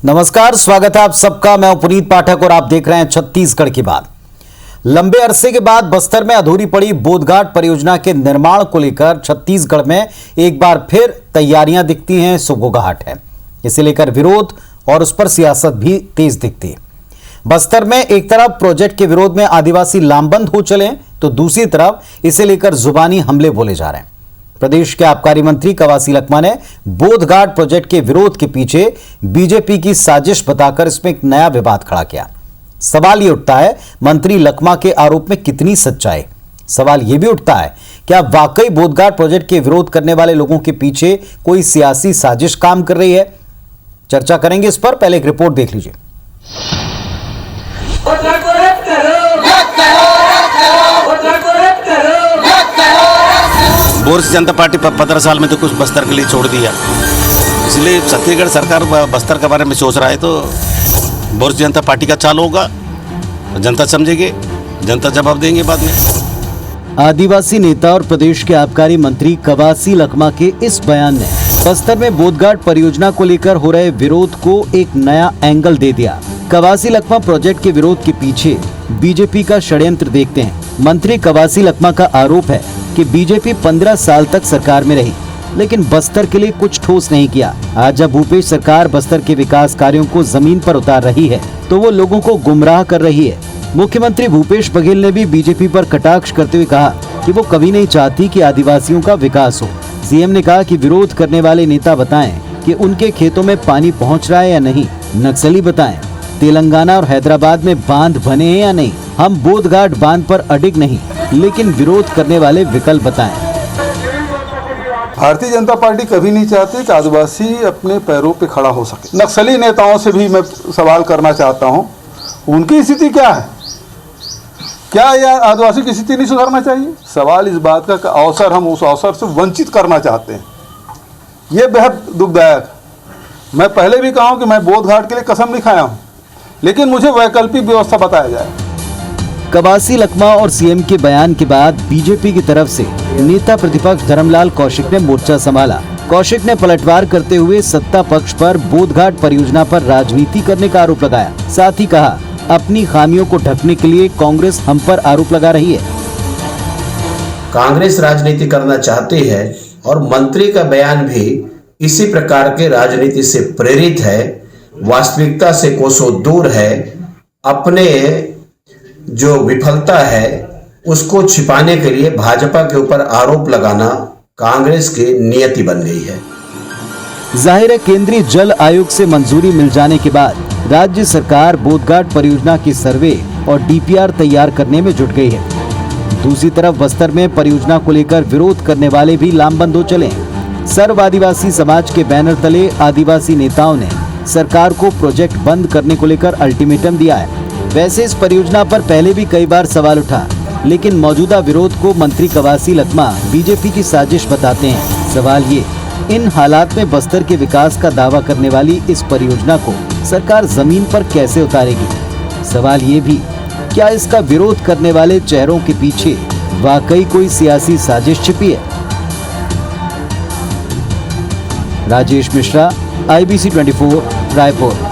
नमस्कार, स्वागत है आप सबका। मैं पुनीत पाठक और आप देख रहे हैं छत्तीसगढ़ की बात। लंबे अरसे के बाद बस्तर में अधूरी पड़ी बोधघाट परियोजना के निर्माण को लेकर छत्तीसगढ़ में एक बार फिर तैयारियां दिखती हैं, सुगबुगाहट है। इसे लेकर विरोध और उस पर सियासत भी तेज दिखती है। बस्तर में एक तरफ प्रोजेक्ट के विरोध में आदिवासी लामबंद हो चले, तो दूसरी तरफ इसे लेकर जुबानी हमले बोले जा रहे हैं। प्रदेश के आबकारी मंत्री कवासी लखमा ने बोधघाट प्रोजेक्ट के विरोध के पीछे बीजेपी की साजिश बताकर इसमें एक नया विवाद खड़ा किया। सवाल ये उठता है, मंत्री लखमा के आरोप में कितनी सच्चाई? सवाल ये भी उठता है, क्या वाकई बोधघाट प्रोजेक्ट के विरोध करने वाले लोगों के पीछे कोई सियासी साजिश काम कर रही है? चर्चा करेंगे इस पर, पहले एक रिपोर्ट देख लीजिए। भारतीय जनता पार्टी 15 साल में तो कुछ बस्तर के लिए छोड़ दिया, इसलिए छत्तीसगढ़ सरकार बस्तर के बारे में सोच रहा है। तो भारतीय जनता पार्टी का चाल होगा, जनता समझेगी, जनता जवाब देंगे बाद में। आदिवासी नेता और प्रदेश के आबकारी मंत्री कवासी लखमा के इस बयान ने बस्तर में बोधघाट परियोजना को लेकर हो रहे विरोध को एक नया एंगल दे दिया। कवासी लखमा प्रोजेक्ट के विरोध के पीछे बीजेपी का षड्यंत्र देखते हैं। मंत्री कवासी लखमा का आरोप है कि बीजेपी 15 साल तक सरकार में रही, लेकिन बस्तर के लिए कुछ ठोस नहीं किया। आज जब भूपेश सरकार बस्तर के विकास कार्यों को जमीन पर उतार रही है, तो वो लोगों को गुमराह कर रही है। मुख्यमंत्री भूपेश बघेल ने भी बीजेपी पर कटाक्ष करते हुए कहा कि वो कभी नहीं चाहती कि आदिवासियों का विकास हो। सीएम ने कहा कि विरोध करने वाले नेता बताएं कि उनके खेतों में पानी पहुंच रहा है या नहीं। नक्सली बताएं तेलंगाना और हैदराबाद में बांध बने हैं या नहीं। हम बोधघाट बांध पर अडिग नहीं, लेकिन विरोध करने वाले विकल्प बताएं। भारतीय जनता पार्टी कभी नहीं चाहती कि आदिवासी अपने पैरों पे खड़ा हो सके। नक्सली नेताओं से भी मैं सवाल करना चाहता हूं, उनकी स्थिति क्या है? क्या यह आदिवासी की स्थिति नहीं सुधारना चाहिए? सवाल इस बात का अवसर, हम उस अवसर से वंचित करना चाहते हैं। ये बेहद दुखदायक है। मैं पहले भी कहा हूं कि मैं बोधघाट के लिए कसम नहीं खाया हूं, लेकिन मुझे वैकल्पिक व्यवस्था बताया जाए। कवासी लखमा और सीएम के बयान के बाद बीजेपी की तरफ से नेता प्रतिपक्ष धर्मलाल कौशिक ने मोर्चा संभाला। कौशिक ने पलटवार करते हुए सत्ता पक्ष पर बोधघाट परियोजना पर राजनीति करने का आरोप लगाया। साथ ही कहा, अपनी खामियों को ढकने के लिए कांग्रेस हम पर आरोप लगा रही है। कांग्रेस राजनीति करना चाहती है और मंत्री का बयान भी इसी प्रकार के राजनीति से प्रेरित है, वास्तविकता से कोसों दूर है। अपने जो विफलता है उसको छिपाने के लिए भाजपा के ऊपर आरोप लगाना कांग्रेस की नियति बन गई है। जाहिर है, केंद्रीय जल आयोग से मंजूरी मिल जाने के बाद राज्य सरकार बोधघाट परियोजना की सर्वे और डीपीआर तैयार करने में जुट गई है। दूसरी तरफ बस्तर में परियोजना को लेकर विरोध करने वाले भी लामबंद हो चले। सर्व आदिवासी समाज के बैनर तले आदिवासी नेताओं ने सरकार को प्रोजेक्ट बंद करने को लेकर अल्टीमेटम दिया है। वैसे इस परियोजना पर पहले भी कई बार सवाल उठा, लेकिन मौजूदा विरोध को मंत्री कवासी लखमा बीजेपी की साजिश बताते हैं। सवाल ये, इन हालात में बस्तर के विकास का दावा करने वाली इस परियोजना को सरकार जमीन पर कैसे उतारेगी? सवाल ये भी, क्या इसका विरोध करने वाले चेहरों के पीछे वाकई कोई सियासी साजिश छिपी है? राजेश मिश्रा, IBC 24, रायपुर।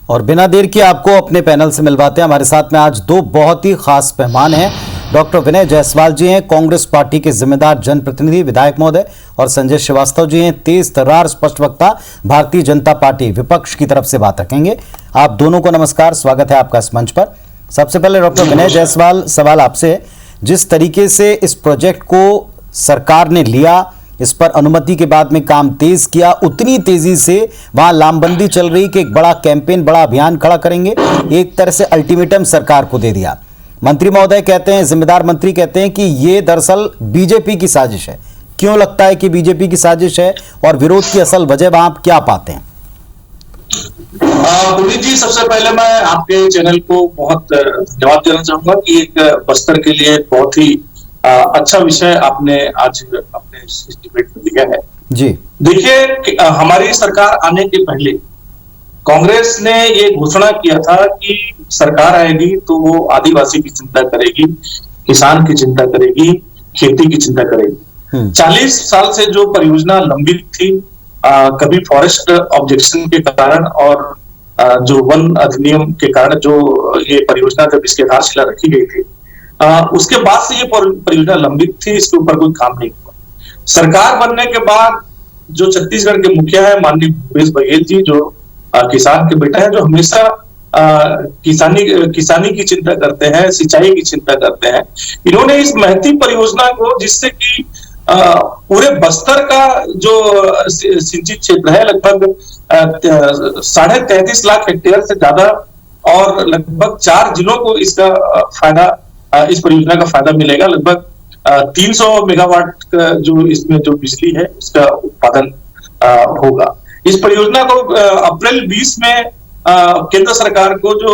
और बिना देर के आपको अपने पैनल से मिलवाते हैं। हमारे साथ में आज दो बहुत ही खास मेहमान हैं। डॉक्टर विनय जायसवाल जी हैं, कांग्रेस पार्टी के जिम्मेदार जनप्रतिनिधि विधायक महोदय, और संजय श्रीवास्तव जी हैं, तेज तर्रार स्पष्ट वक्ता, भारतीय जनता पार्टी विपक्ष की तरफ से बात रखेंगे। आप दोनों को नमस्कार, स्वागत है आपका इस मंच पर। सबसे पहले डॉक्टर विनय जायसवाल, सवाल आपसे, जिस तरीके से इस प्रोजेक्ट को सरकार ने लिया, इस पर अनुमति के बाद में काम तेज किया, उतनी तेजी से वहां लामबंदी चल रही कि एक बड़ा कैंपेन, बड़ा अभियान खड़ा करेंगे, एक तरह से अल्टीमेटम सरकार को दे दिया। मंत्री महोदय कहते हैं, जिम्मेदार मंत्री कहते हैं कि ये दरअसल बीजेपी की साजिश है। क्यों लगता है कि बीजेपी की साजिश है, और विरोध की असल वजह वहां आप क्या पाते हैं? पुनीत जी, सबसे पहले मैं आपके चैनल को बहुत धन्यवाद देना चाहूंगा कि एक बस्तर के लिए बहुत ही अच्छा विषय आपने आज अपने इस डिबेट में लिया है जी। देखिए, हमारी सरकार आने के पहले कांग्रेस ने ये घोषणा किया था कि सरकार आएगी तो वो आदिवासी की चिंता करेगी, किसान की चिंता करेगी, खेती की चिंता करेगी। 40 साल से जो परियोजना लंबित थी कभी फॉरेस्ट ऑब्जेक्शन के कारण और जो वन अधिनियम के कारण जो ये परियोजना जब इसकी आधारशिला रखी गई थी, उसके बाद से ये परियोजना लंबित थी, इसके ऊपर कोई काम नहीं हुआ। सरकार बनने के बाद जो छत्तीसगढ़ के मुखिया है माननीय भूपेश बघेल जी, जो किसान के बेटा है, जो हमेशा किसानी की चिंता करते हैं, सिंचाई की चिंता करते हैं, इन्होंने इस महती परियोजना को, जिससे कि पूरे बस्तर का जो सिंचित क्षेत्र है लगभग 33.5 लाख हेक्टेयर से ज्यादा और लगभग 4 जिलों को इसका फायदा, इस परियोजना का फायदा मिलेगा। लगभग 300 मेगावाट का जो इसमें जो बिजली है उसका उत्पादन होगा। इस परियोजना को अप्रैल 20 में केंद्र सरकार को जो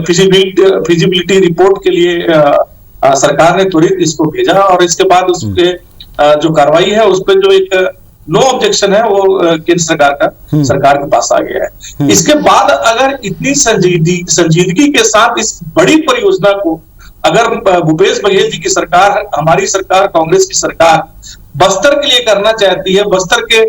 फिजिबिलिटी रिपोर्ट के लिए सरकार ने त्वरित इसको भेजा और इसके बाद उसके जो कार्रवाई है उस पर जो एक नो ऑब्जेक्शन है वो केंद्र सरकार के पास आ गया है। इसके बाद अगर इतनी संजीदगी के साथ इस बड़ी परियोजना को अगर भूपेश बघेल जी की सरकार, हमारी सरकार, कांग्रेस की सरकार बस्तर के लिए करना चाहती है, बस्तर के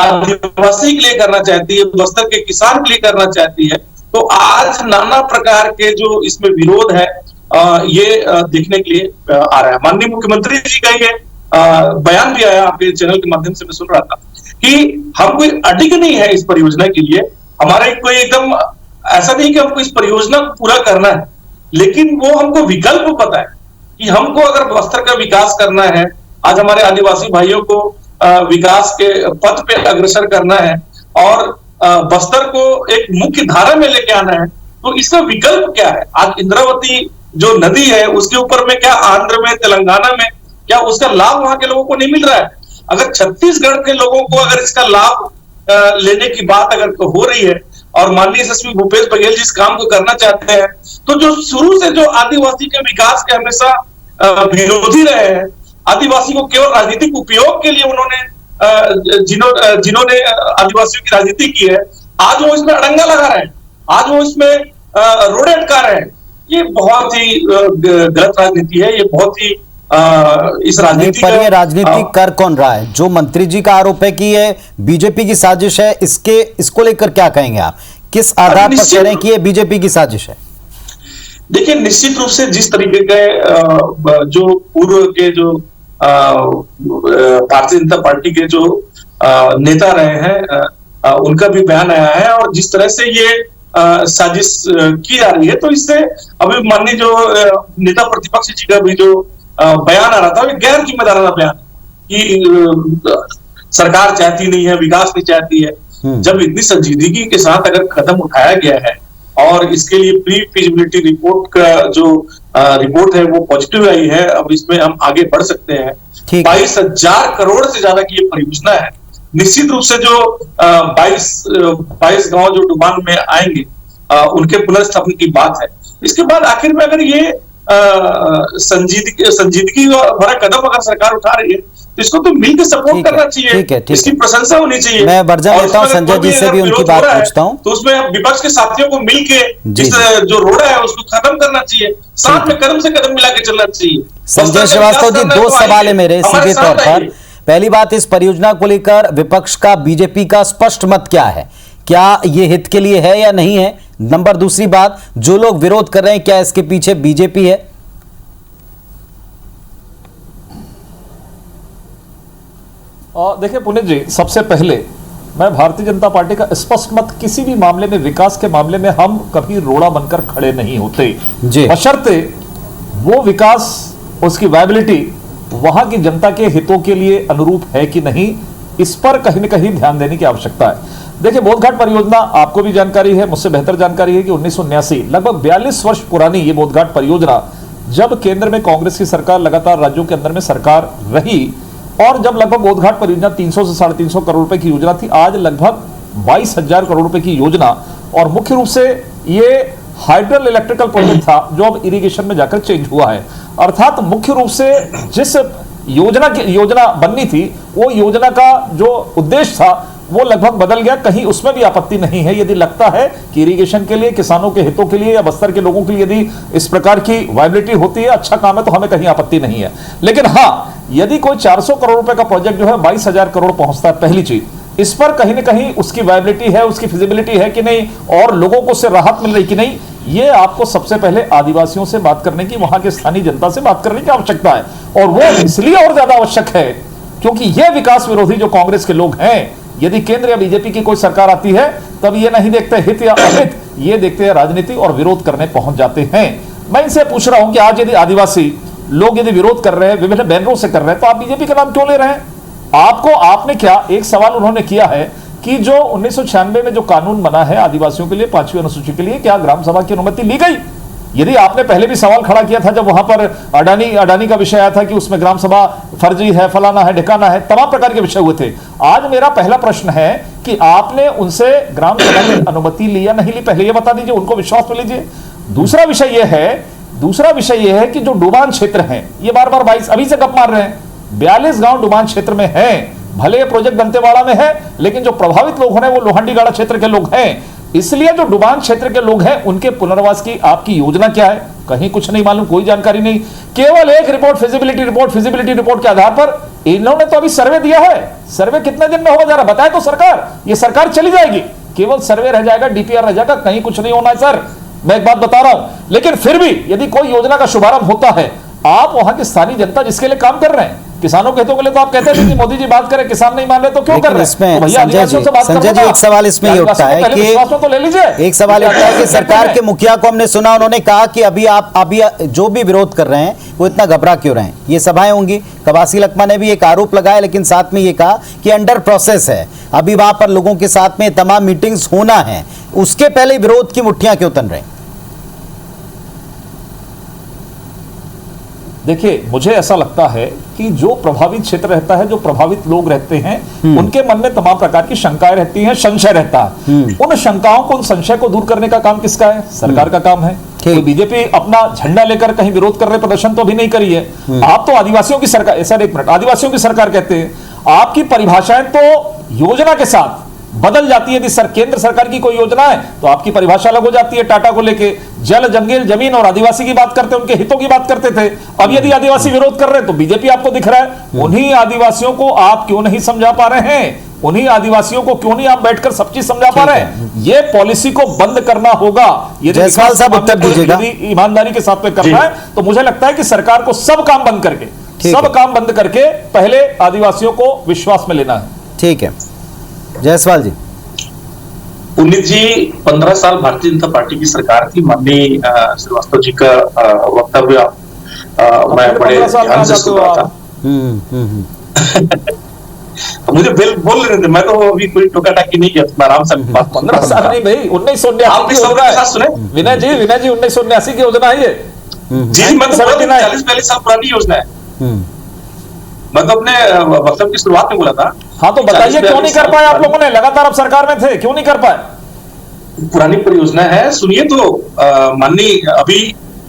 आदिवासी के लिए करना चाहती है, बस्तर के किसान के लिए करना चाहती है, तो आज नाना प्रकार के जो इसमें विरोध है ये देखने के लिए आ रहा है। माननीय मुख्यमंत्री जी का ये बयान भी आया, आपके चैनल के माध्यम से मैं सुन रहा था कि हम कोई अडिग नहीं है इस परियोजना के लिए, हमारा कोई एकदम ऐसा नहीं कि हमको इस परियोजना को पूरा करना है, लेकिन वो हमको विकल्प पता है कि हमको अगर बस्तर का विकास करना है, आज हमारे आदिवासी भाइयों को विकास के पथ पे अग्रसर करना है और बस्तर को एक मुख्य धारा में लेके आना है, तो इसका विकल्प क्या है? आज इंद्रावती जो नदी है उसके ऊपर में क्या आंध्र में, तेलंगाना में क्या उसका लाभ वहां के लोगों को नहीं मिल रहा है? अगर छत्तीसगढ़ के लोगों को अगर इसका लाभ लेने की बात अगर हो रही है और माननीय यशस्वी भूपेश बघेल जी इस काम को करना चाहते हैं, तो जो शुरू से जो आदिवासी के विकास के हमेशा विरोधी रहे हैं, आदिवासी को केवल राजनीतिक उपयोग के लिए उन्होंने जिन्होंने आदिवासियों की राजनीति की है, आज वो इसमें अड़ंगा लगा रहे हैं, आज वो इसमें रोड़े अटका रहे हैं। ये बहुत ही गलत राजनीति है, ये बहुत ही इस राजनीति पर ये राजनीति कर कौन रहा है? जो मंत्री जी का आरोप है कि ये बीजेपी की साजिश है, इसको लेकर क्या कहेंगे आप? किस आधार पर कह रहे हैं कि ये बीजेपी की साजिश है? देखिए, निश्चित रूप से जिस तरीके के जो पूर्व के जो भारतीय जनता पार्टी के जो नेता रहे हैं उनका भी बयान आया है और जिस तरह से ये साजिश की जा रही है, तो इससे अभी माननीय जो नेता प्रतिपक्ष जी का भी जो बयान आ रहा था, गैर जिम्मेदाराना बयान कि सरकार चाहती नहीं है, विकास नहीं चाहती है। जब इतनी संजीदगी के साथ अगर कदम उठाया गया है और इसके लिए प्री फिजिबिलिटी रिपोर्ट का जो रिपोर्ट है वो पॉजिटिव आई है, अब इसमें हम आगे बढ़ सकते हैं। 22,000 करोड़ से ज्यादा की ये परियोजना है। निश्चित रूप से जो 22 गांव जो डुबान में आएंगे उनके पुनर्स्थापन की बात है। इसके बाद आखिर में अगर ये संजीदगी भरा कदम अगर सरकार उठा रही है तो इसको तो मिलकर सपोर्ट करना चाहिए, इसकी प्रशंसा होनी चाहिए। मैं वर्जन लेता हूं, संजय जी से भी उनकी बात पूछता हूं, तो उसमें विपक्ष के साथियों को मिलके इस जो रोड़ा है उसको खत्म करना चाहिए, साथ में कदम से कदम मिला के चलना चाहिए। संजय श्रीवास्तव जी, 2 सवाल है मेरे सीधे तौर पर। पहली बात, इस परियोजना को लेकर विपक्ष का, बीजेपी का स्पष्ट मत क्या है? क्या ये हित के लिए है या नहीं है? नंबर दूसरी बात, जो लोग विरोध कर रहे हैं क्या इसके पीछे बीजेपी है? देखिए पुनीत जी, सबसे पहले मैं भारतीय जनता पार्टी का स्पष्ट मत, किसी भी मामले में, विकास के मामले में हम कभी रोड़ा बनकर खड़े नहीं होते, बशर्ते वो विकास, उसकी वायबिलिटी वहां की जनता के हितों के लिए अनुरूप है कि नहीं, इस पर कहीं न कहीं ध्यान देने की आवश्यकता है। देखिए, बोधघाट परियोजना, आपको भी जानकारी है, मुझसे बेहतर जानकारी है कि 1979 लगभग 42 वर्ष पुरानी ये बोधघाट परियोजना, जब केंद्र में कांग्रेस की सरकार, लगातार राज्यों के अंदर में सरकार रही और जब लगभग बोधघाट परियोजना 300 से 350 करोड़ रुपए की योजना थी, आज लगभग 22,000 करोड़ रुपए की योजना, और मुख्य रूप से ये हाइड्रल इलेक्ट्रिकल प्रोजेक्ट था जो अब इरिगेशन में जाकर चेंज हुआ है। अर्थात मुख्य रूप से जिस योजना बननी थी, वो योजना का जो उद्देश्य था वो लगभग बदल गया, कहीं उसमें भी आपत्ति नहीं है। यदि लगता है कि इरिगेशन के लिए, किसानों के हितों के लिए या बस्तर के लोगों के लिए यदि इस प्रकार की वायबिलिटी होती है, अच्छा काम है, तो हमें कहीं आपत्ति नहीं है। लेकिन हाँ, यदि कोई 400 करोड़ रुपए का प्रोजेक्ट जो है 22,000 करोड़ पहुंचता है, पहली चीज इस पर कहीं ना कहीं उसकी वायबिलिटी है, उसकी फिजिबिलिटी है कि नहीं, और लोगों को उससे राहत मिल रही कि नहीं, ये आपको सबसे पहले आदिवासियों से बात करने की, वहां के स्थानीय जनता से बात करने की आवश्यकता है। और वो इसलिए और ज्यादा आवश्यक है क्योंकि ये विकास विरोधी जो कांग्रेस के लोग हैं, यदि केंद्र या बीजेपी की कोई सरकार आती है तब ये नहीं देखते हित या अहित, ये देखते हैं राजनीति और विरोध करने पहुंच जाते हैं। मैं इनसे पूछ रहा हूं कि आज यदि आदिवासी लोग यदि विरोध कर रहे हैं, विभिन्न बैनरों से कर रहे हैं, तो आप बीजेपी का नाम क्यों ले रहे हैं? आपने क्या, एक सवाल उन्होंने किया है कि जो 1996 में जो कानून बना है आदिवासियों के लिए, 5वीं अनुसूची के लिए, क्या ग्राम सभा की अनुमति ली गई? यदि आपने पहले भी सवाल खड़ा किया था जब वहां पर अडानी का विषय आया था कि उसमें ग्राम सभा फर्जी है, फलाना है, ढिकाना है, तमाम प्रकार के विषय हुए थे। आज मेरा पहला प्रश्न है कि आपने उनसे ग्राम सभा की अनुमति ली या नहीं ली, पहले ये बता दीजिए, उनको विश्वास में लीजिए। दूसरा विषय यह है कि जो डुबान क्षेत्र है, ये बार बार 22 अभी से गप मार रहे हैं, 42 गांव डुबान क्षेत्र में हैं। भले ये प्रोजेक्ट दंतेवाड़ा में है, लेकिन जो प्रभावित लोग हैं वो लोहांडीगाड़ा क्षेत्र के लोग हैं। इसलिए जो डुबान क्षेत्र के लोग हैं उनके पुनर्वास की आपकी योजना क्या है? कहीं कुछ नहीं मालूम, कोई जानकारी नहीं। केवल एक रिपोर्ट, फिजिबिलिटी रिपोर्ट के आधार पर इन्होंने तो अभी सर्वे दिया है। सर्वे कितने दिन में होगा जरा बताए तो सरकार, ये सरकार चली जाएगी, केवल सर्वे रह जाएगा, डीपीआर रह जाएगा, कहीं कुछ नहीं होना है सर, मैं एक बात बता रहा हूं। लेकिन फिर भी यदि कोई योजना का शुभारंभ होता है, आप वहां की स्थानीय जनता जिसके लिए काम कर रहे हैं, किसानों के हितों के लिए, तो आप कहते थे कि मोदी जी बात करें, किसान नहीं मान रहे तो क्यों कर रहे हैं? तो भैया आदिवासियों से बात करो संजय जी, एक सवाल इसमें ये उठता है कि तो ले लीजिए। एक सवाल उठता है कि सरकार के मुखिया को हमने सुना, उन्होंने कहा कि अभी जो भी विरोध कर रहे हैं वो इतना घबरा क्यों रहे हैं, ये सभाएं होंगी। कवासी लखमा ने भी एक आरोप लगाया, लेकिन साथ में ये कहा कि अंडर प्रोसेस है, अभी वहां पर लोगों के साथ में तमाम मीटिंग्स होना है, उसके पहले विरोध की मुठ्ठियां क्यों तन रही? देखिए, मुझे ऐसा लगता है कि जो प्रभावित क्षेत्र रहता है, जो प्रभावित लोग रहते हैं, उनके मन में तमाम प्रकार की शंकाएं रहती हैं, संशय रहता है। उन शंकाओं को, उन संशय को दूर करने का काम किसका है? सरकार का काम है। तो बीजेपी अपना झंडा लेकर कहीं विरोध कर रहे, प्रदर्शन तो अभी नहीं करी है। आप तो आदिवासियों की सरकार, सर एक मिनट, आदिवासियों की सरकार कहते हैं, आपकी परिभाषाएं तो योजना के साथ बदल जाती है। यदि केंद्र सरकार की कोई योजना है तो आपकी परिभाषा अलग हो जाती है। टाटा को लेके जल, जंगल, जमीन और आदिवासी की बात करते हैं, उनके हितों की बात करते थे। अब यदि आदिवासी विरोध कर रहे हैं तो बीजेपी आपको दिख रहा है। उन्हीं आदिवासियों को आप क्यों नहीं समझा पा रहे हैं? उन्हीं आदिवासियों को क्यों नहीं आप बैठकर सब चीज समझा पा रहे हैं? ये पॉलिसी को बंद करना होगा। जयसवाल साहब उत्तर दीजिएगा। यदि ईमानदारी के साथ में करना है तो मुझे लगता है कि सरकार को सब काम बंद करके पहले आदिवासियों को विश्वास में लेना है। ठीक है, जयसवाल जी। पुनीत जी, 15 साल भारतीय जनता पार्टी की सरकार थी। माननीय श्रीवास्तव जी का वक्तव्य मैं बड़े ध्यान से सुन रहा था। मुझे बोल रहे थे, मैं तो अभी कोई टोका टाकी नहीं किया, मैं आराम से 15 साल नहीं भाई, 1989 की योजना है। सुने विनय जी 1989 की योजना है ये। जी, मैं तो 40-42 साल पुरानी योजना है। मैं तो अपने वक्तव्य की शुरुआत में बोला था। हाँ, तो बताइए क्यों नहीं कर पाए आप लोगों ने? लगातार आप सरकार में थे, क्यों नहीं कर पाए? पुरानी परियोजना है, सुनिए तो। माननीय अभी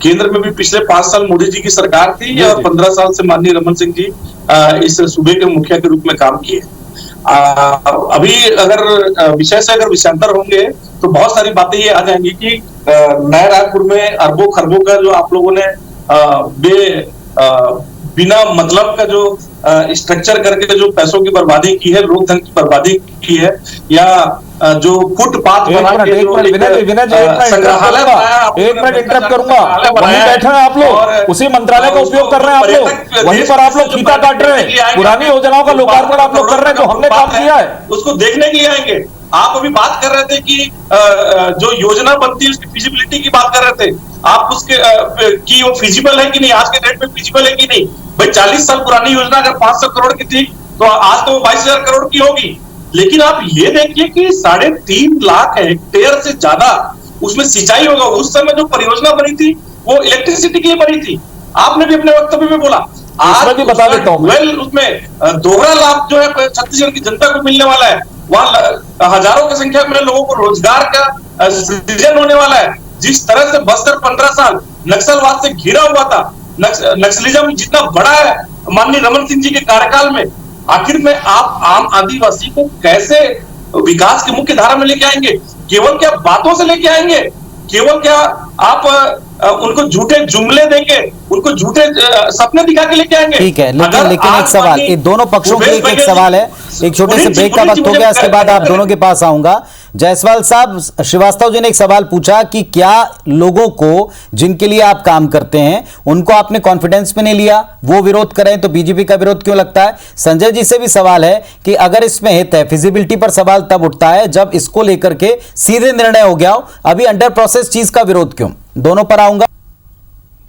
केंद्र में भी पिछले 5 साल मोदी जी की सरकार थी और 15 साल से माननीय रमन सिंह जी इस सूबे के मुखिया के रूप में काम किए। अभी अगर विषय से अगर विषयांतर होंगे तो बहुत सारी बातें ये आ जाएंगी कि नए रायपुर में अरबों खरबों का जो आप लोगों ने बिना मतलब का जो स्ट्रक्चर करके जो पैसों की बर्बादी की है, लोक धन की बर्बादी की है, या जो फुटपाथ बना के जो संग्रहालय बनाया, एक मिनट इंटरप्ट करूंगा। वहीं बैठे हैं आप लोग, उसी मंत्रालय का उपयोग कर रहे हैं आप लोग, वहीं पर आप लोग फीता काट रहे हैं, पुरानी योजनाओं का लोकार्पण आप लोग कर रहे हैं जो हमने काम किया है, उसको देखने के लिए आएंगे। आप अभी बात कर रहे थे कि जो योजना बनती है उसकी फिजिबिलिटी की बात कर रहे थे आप, उसके कि वो फिजिबल है कि नहीं, आज के डेट में फिजिबल है कि नहीं। भाई 40 साल पुरानी योजना अगर 500 करोड़ की थी तो आज तो 22,000 करोड़ की होगी। लेकिन आप ये देखिए कि 3.5 लाख हेक्टेयर से ज्यादा उसमें सिंचाई होगा। उस समय जो परियोजना बनी थी वो इलेक्ट्रिसिटी के लिए बनी थी। आपने भी अपने वक्तव्य में बोला, आज भी बता देता हूं, उसमें दोहरा लाभ जो है छत्तीसगढ़ की जनता को मिलने वाला है। वहां हजारों की संख्या में लोगों को रोजगार का सृजन होने वाला है। जिस तरह से बस्तर 15 साल नक्सलवाद से घिरा हुआ था, नक्सलिज्म जितना बड़ा है माननीय रमन सिंह जी के कार्यकाल में, आखिर में आप आम आदिवासी को कैसे विकास की मुख्य धारा में लेके आएंगे? केवल क्या बातों से लेके आएंगे? केवल क्या आप उनको झूठे जुमले देंगे, उनको झूठे सपने दिखा के लेके आएंगे? ठीक है, लेकिन एक सवाल, ये दोनों पक्षों के एक सवाल है। एक छोटे से ब्रेक का वक्त हो गया, इसके बाद आप दोनों के पास आऊंगा। जायसवाल साहब, श्रीवास्तव जी ने एक सवाल पूछा कि क्या लोगों को जिनके लिए आप काम करते हैं उनको आपने कॉन्फिडेंस में नहीं लिया, वो विरोध करें तो बीजेपी का विरोध क्यों लगता है? संजय जी से भी सवाल है कि अगर इसमें हित है, फिजिबिलिटी पर सवाल तब उठता है जब इसको लेकर के सीधे निर्णय हो गया हो, अभी अंडर प्रोसेस चीज का विरोध क्यों? दोनों पर आऊंगा।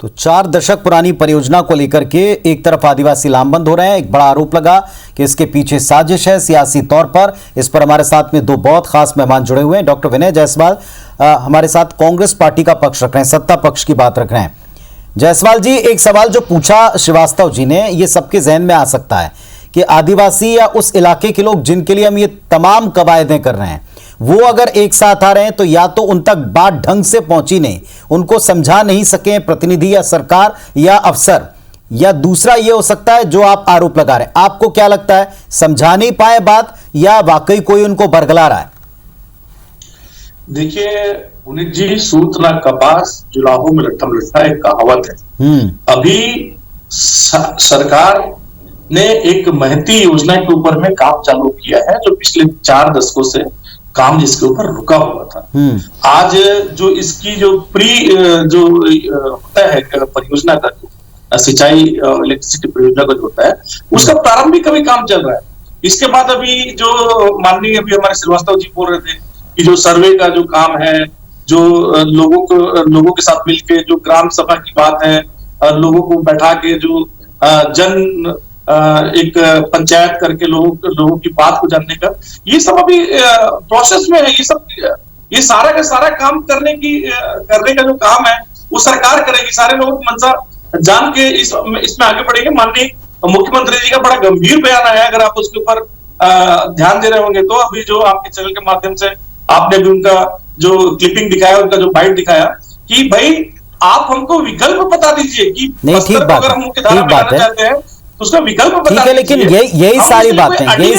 तो 4 दशक पुरानी परियोजना को लेकर के एक तरफ आदिवासी लामबंद हो रहे हैं, एक बड़ा आरोप लगा कि इसके पीछे साजिश है सियासी तौर पर। इस पर हमारे साथ में 2 बहुत खास मेहमान जुड़े हुए हैं। डॉक्टर विनय जायसवाल हमारे साथ कांग्रेस पार्टी का पक्ष रख रहे हैं, सत्ता पक्ष की बात रख रहे हैं। जायसवाल जी, एक सवाल जो पूछा श्रीवास्तव जी ने, ये सबके जहन में आ सकता है कि आदिवासी या उस इलाके के लोग जिनके लिए हम ये तमाम कवायदें कर रहे हैं, वो अगर एक साथ आ रहे हैं तो या तो उन तक बात ढंग से पहुंची नहीं, उनको समझा नहीं सके प्रतिनिधि या सरकार या अफसर, या दूसरा ये हो सकता है जो आप आरोप लगा रहे हैं। आपको क्या लगता है, समझा नहीं पाए बात या वाकई कोई उनको बरगला रहा है? देखिए पुनीत जी, सूत ना कपास जुलाहो में लट्ठम लट्ठा एक कहावत है। अभी सरकार ने एक महती योजना के ऊपर में काम चालू किया है जो पिछले 4 दशकों से काम जिसके ऊपर रुका हुआ था। आज जो इसकी जो जो होता है परियोजना का, सिंचाई इलेक्ट्रिसिटी परियोजना का जो होता है, उसका प्रारंभिक अभी काम चल रहा है। इसके बाद अभी जो माननीय अभी हमारे श्रीवास्तव जी बोल रहे थे कि जो सर्वे का जो काम है, जो लोगों के साथ मिलकर जो ग्राम सभा की बात है, लोगों को बैठा के जो एक पंचायत करके लोगों की बात को जानने का, ये सब अभी प्रोसेस में है। ये सारा का सारा काम करने का जो काम है वो सरकार करेगी। सारे लोगों की मंशा जान के इसमें आगे बढ़ेंगे। माननीय मुख्यमंत्री जी का बड़ा गंभीर बयान आया है, अगर आप उसके ऊपर ध्यान दे रहे होंगे तो। अभी जो आपके चैनल के माध्यम से आपने भी उनका जो क्लिपिंग दिखाया, उनका जो बाइट दिखाया कि भाई आप हमको विकल्प बता दीजिए कि बस्तर को अगर हम मुख्य धारा में लाना चाहते हैं तो उसका विकल्प बता दीजिए। लेकिन यही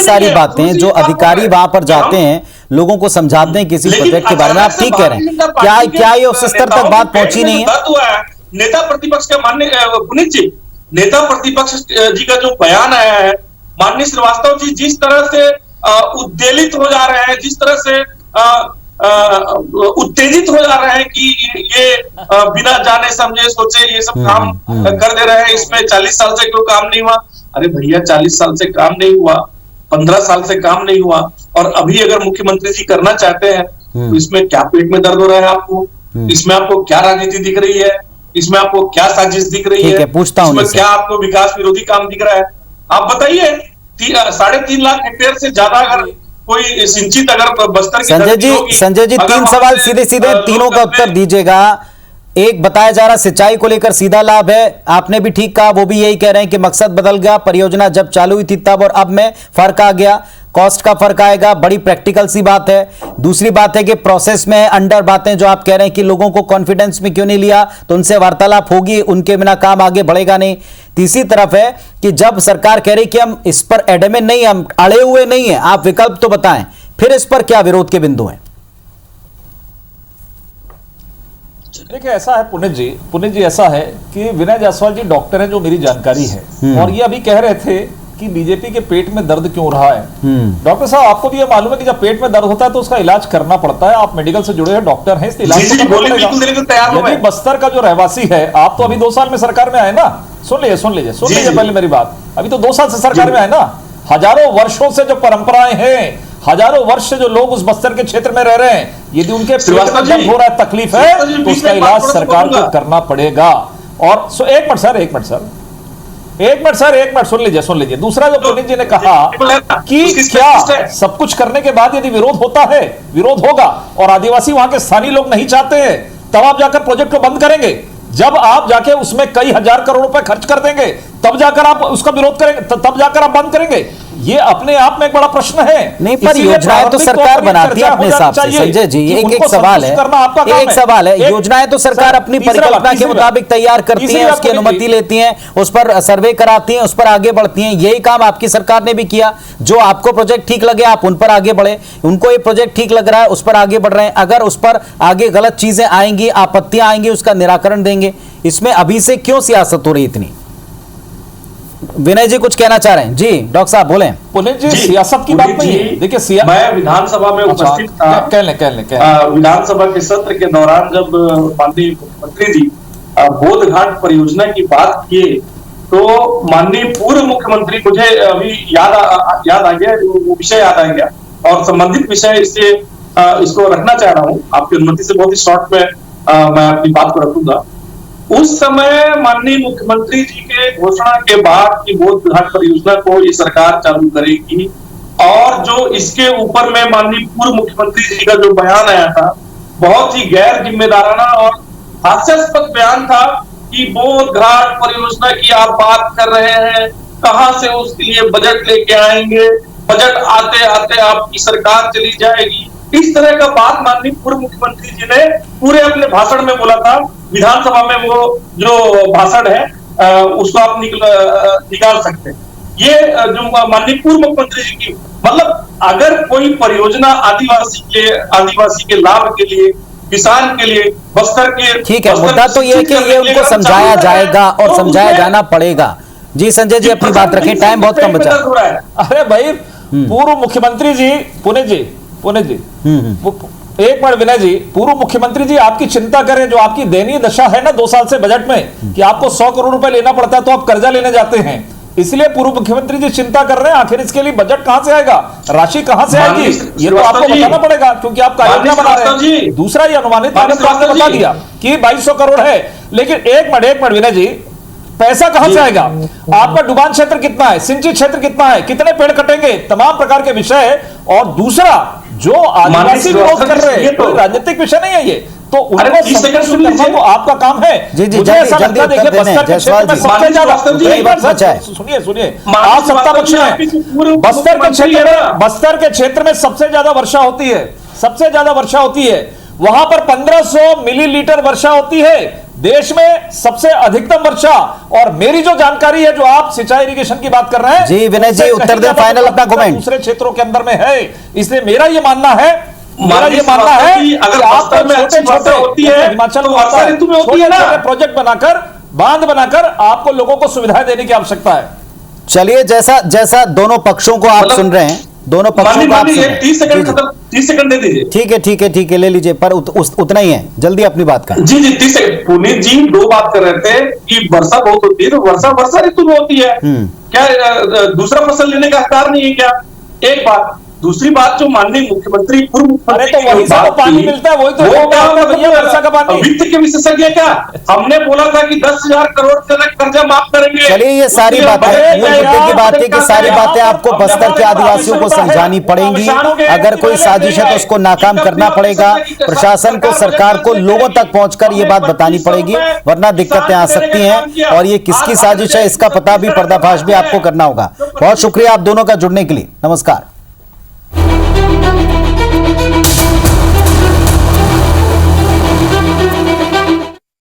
सारी बातें जो अधिकारी वहां पर जाते हैं, लोगों को समझाते हैं किसी प्रोजेक्ट के बारे में, आप ठीक कह रहे हैं। क्या ये उस स्तर तक बात पहुंची नहीं है? नेता प्रतिपक्ष का माननीय पुनीत जी, नेता प्रतिपक्ष जी का जो बयान आया है, माननीय श्रीवास्तव जी जिस तरह से उद्वेलित हो जा रहे हैं, जिस तरह से उत्तेजित हो जा रहे हैं कि ये बिना जाने समझे सोचे ये सब काम कर दे रहे हैं, इसमें 40 साल से क्यों काम नहीं हुआ? अरे भैया, 40 साल से काम नहीं हुआ, 15 साल से काम नहीं हुआ, और अभी अगर मुख्यमंत्री जी करना चाहते हैं तो इसमें क्या पेट में दर्द हो रहा है आपको? इसमें आपको क्या राजनीति दिख रही है? इसमें आपको क्या साजिश दिख रही है? पूछता हूं, इसमें क्या आपको विकास विरोधी काम दिख रहा है? आप बताइए। 3.5 लाख हेक्टेयर से ज्यादा अगर कोई सिंचित अगर बस्तर की संजय जी 3 सवाल सीधे तीनों का उत्तर दीजिएगा। एक, बताया जा रहा सिंचाई को लेकर सीधा लाभ है, आपने भी ठीक कहा, वो भी यही कह रहे हैं कि मकसद बदल गया, परियोजना जब चालू हुई थी तब और अब में फर्क आ गया, कॉस्ट का फर्क आएगा, बड़ी प्रैक्टिकल सी बात है। दूसरी बात है कि प्रोसेस में अंडर बातें जो आप कह रहे हैं कि लोगों को कॉन्फिडेंस में क्यों नहीं लिया, तो उनसे वार्तालाप होगी, उनके बिना काम आगे बढ़ेगा नहीं। तीसरी तरफ है कि जब सरकार कह रही कि हम इस पर एडमेंट नहीं, हम अड़े हुए नहीं है, आप विकल्प तो बताएं, फिर इस पर क्या विरोध के बिंदु हैं? देखिए ऐसा है पुनीत जी ऐसा है कि विनय जायसवाल जी डॉक्टर हैं, जो मेरी जानकारी है, और ये अभी कह रहे थे कि बीजेपी के पेट में दर्द क्यों रहा है। डॉक्टर साहब, आपको भी ये मालूम है कि जब पेट में दर्द होता है तो उसका इलाज करना पड़ता है। आप मेडिकल से जुड़े हैं, डॉक्टर हैं, इसलिए इलाज तो करना। यदि बस्तर का जो रहवासी है, आप तो अभी 2 साल में सरकार में आए ना, सुन लीजिए पहले मेरी बात, अभी तो 2 साल से सरकार में आए ना। हजारों वर्षों से जो परंपराएं हैं, हजारों वर्ष से जो लोग उस बस्तर के क्षेत्र में रह रहे हैं, यदि उनके पेट में दर्द हो रहा है, तकलीफ है, तो उसका इलाज सरकार को करना पड़ेगा। और एक मिनट सुन लीजिए। दूसरा जो पुनीत जी ने कहा कि क्या सब कुछ करने के बाद यदि विरोध होता है, विरोध होगा और आदिवासी वहां के स्थानीय लोग नहीं चाहते हैं, तब आप जाकर प्रोजेक्ट को बंद करेंगे? जब आप जाके उसमें कई हजार करोड़ रुपए खर्च कर देंगे, तब जाकर आप उसका विरोध करेंगे, तब जाकर आप बंद करेंगे? ये अपने आप में एक बड़ा प्रश्न है। नहीं, पर इसीलिए योजनाएं तो प्रारंभिक सरकार तौर पर बनाती है चर्चा अपने हो हिसाब से। जानी चाहिए संजय जी, कि एक उनको सवाल संतुष्ट करना आपका काम एक सवाल है, योजनाएं तो सरकार अपनी परिकल्पना के मुताबिक तैयार करती है, उसकी अनुमति लेती हैं, उस पर सर्वे कराती हैं, उस पर आगे बढ़ती हैं। यही काम आपकी सरकार ने भी किया। जो आपको प्रोजेक्ट ठीक लगे आप उन पर आगे बढ़े, उनको ये प्रोजेक्ट ठीक लग रहा है उस पर आगे बढ़ रहे हैं। अगर उस पर आगे गलत चीजें आएंगी, आपत्तियां आएंगी, उसका निराकरण देंगे। इसमें अभी से क्यों सियासत हो रही इतनी? विनय जी कुछ कहना चाह रहे हैं? जी डॉक्टर साहब बोलें। पुनीत जी, सियासत की बात नहीं है। देखिए, मैं विधानसभा में उपस्थित था। कह लें। विधानसभा के सत्र के दौरान जब माननीय मुख्यमंत्री जी बोध घाट परियोजना की बात किए तो माननीय पूर्व मुख्यमंत्री, मुझे अभी याद आ गया, वो विषय याद आ गया और संबंधित विषय इससे इसको रखना चाह रहा हूँ। आपकी अनुमति से बहुत ही शॉर्ट में मैं अपनी बात को रखूंगा। उस समय माननीय मुख्यमंत्री जी के घोषणा के बाद कि बोध घाट परियोजना को ये सरकार चालू करेगी और जो इसके ऊपर में माननीय पूर्व मुख्यमंत्री जी का जो बयान आया था, बहुत ही गैर जिम्मेदाराना और हास्यास्पद बयान था कि बोध घाट परियोजना की आप बात कर रहे हैं, कहां से उसके लिए बजट लेके आएंगे, बजट आते आते आपकी सरकार चली जाएगी। इस तरह का बात माननीय पूर्व मुख्यमंत्री जी ने पूरे अपने भाषण में बोला था। विधानसभा में वो जो भाषण है उसको आप निकाल सकते हैं। ये जो माननीय पूर्व मुख्यमंत्री जी की, मतलब अगर कोई परियोजना आदिवासी के लाभ के लिए, किसान के लिए, बस्तर के, ठीक है, मुद्दा तो ये है कि ये उनको समझाया जाएगा और समझाया जाना पड़ेगा। जी संजय जी अपनी बात रखें, टाइम बहुत कम बचा। अरे भाई, पूर्व मुख्यमंत्री जी, पुनीत जी एक बार विनय जी, पूर्व मुख्यमंत्री जी आपकी चिंता करें, जो आपकी दयनीय दशा है ना 2 साल से बजट में कि आपको 100 करोड़ रुपए लेना पड़ता है तो आप कर्जा लेने जाते हैं, इसलिए पूर्व मुख्यमंत्री जी चिंता कर रहे हैं आखिर इसके लिए बजट कहां से आएगा, राशि कहां से आएगी, ये तो आपको बताना पड़ेगा क्योंकि आप कार्ययोजना बना रहे हैं। दूसरा, ये अनुमानित आपने बता दिया कि 2200 करोड़ है, लेकिन एक मिनट विनय जी, पैसा कहां से आएगा? आपका डुबान क्षेत्र कितना है, सिंचित क्षेत्र कितना है, कितने पेड़ कटेंगे, तमाम प्रकार के विषय। और दूसरा, जो आदिवासी विरोध कर रहे हैं, कोई राजनीतिक विषय नहीं है ये, तो उनको संतुष्ट करना तो आपका काम है। मुझे ऐसा लगता है, देखिए बस्तर के क्षेत्र में सबसे ज्यादा, सुनिए आप सत्ता पक्ष में, बस्तर के क्षेत्र में सबसे ज्यादा वर्षा होती है, वहां पर 1500 मिलीलीटर वर्षा होती है, देश में सबसे अधिकतम वर्षा। और मेरी जो जानकारी है, जो आप सिंचाई इरिगेशन की बात कर रहे हैं, जी विनय जी उत्तर दें फाइनल अपना कमेंट। दूसरे क्षेत्रों के अंदर में है, इसलिए मेरा ये मानना है कि अगर आप छोटे होती है, हिमाचल में छोटे प्रोजेक्ट बनाकर, बांध बनाकर आपको लोगों को सुविधाएं देने की आवश्यकता है। चलिए, जैसा दोनों पक्षों को आप सुन रहे हैं, दोनों पक्षों को आप 30 सेकंड दे दीजिए। ठीक है ले लीजिए, पर उतना ही है, जल्दी अपनी बात कर। जी 30 सेकंड। पुनीत जी 2 बात कर रहे थे कि वर्षा बहुत होती है, तो वर्षा ऋतु में होती है, क्या दूसरा फसल लेने का हकदार नहीं है क्या? एक बात। दूसरी बात, जो माननीय मुख्यमंत्री, पूर्व मुख्यमंत्री, तो वही से पानी मिलता है, वही तो वर्षा का पानी। वित्त के विशेषज्ञ क्या हमने बोला था कि 10,000 करोड़ से कर्जा माफ करेंगे। चलिए, ये सारी बातें मुद्दे की बात है कि सारी बातें आपको बस्तर के आदिवासियों को समझानी पड़ेंगी। अगर कोई साजिश है तो उसको नाकाम करना पड़ेगा। प्रशासन को, सरकार को लोगों तक पहुंचकर ये बात बतानी पड़ेगी, वरना दिक्कतें आ सकती हैं। और ये किसकी साजिश है इसका पता भी, पर्दाफाश भी आपको करना होगा। बहुत शुक्रिया आप दोनों का जुड़ने के लिए। नमस्कार।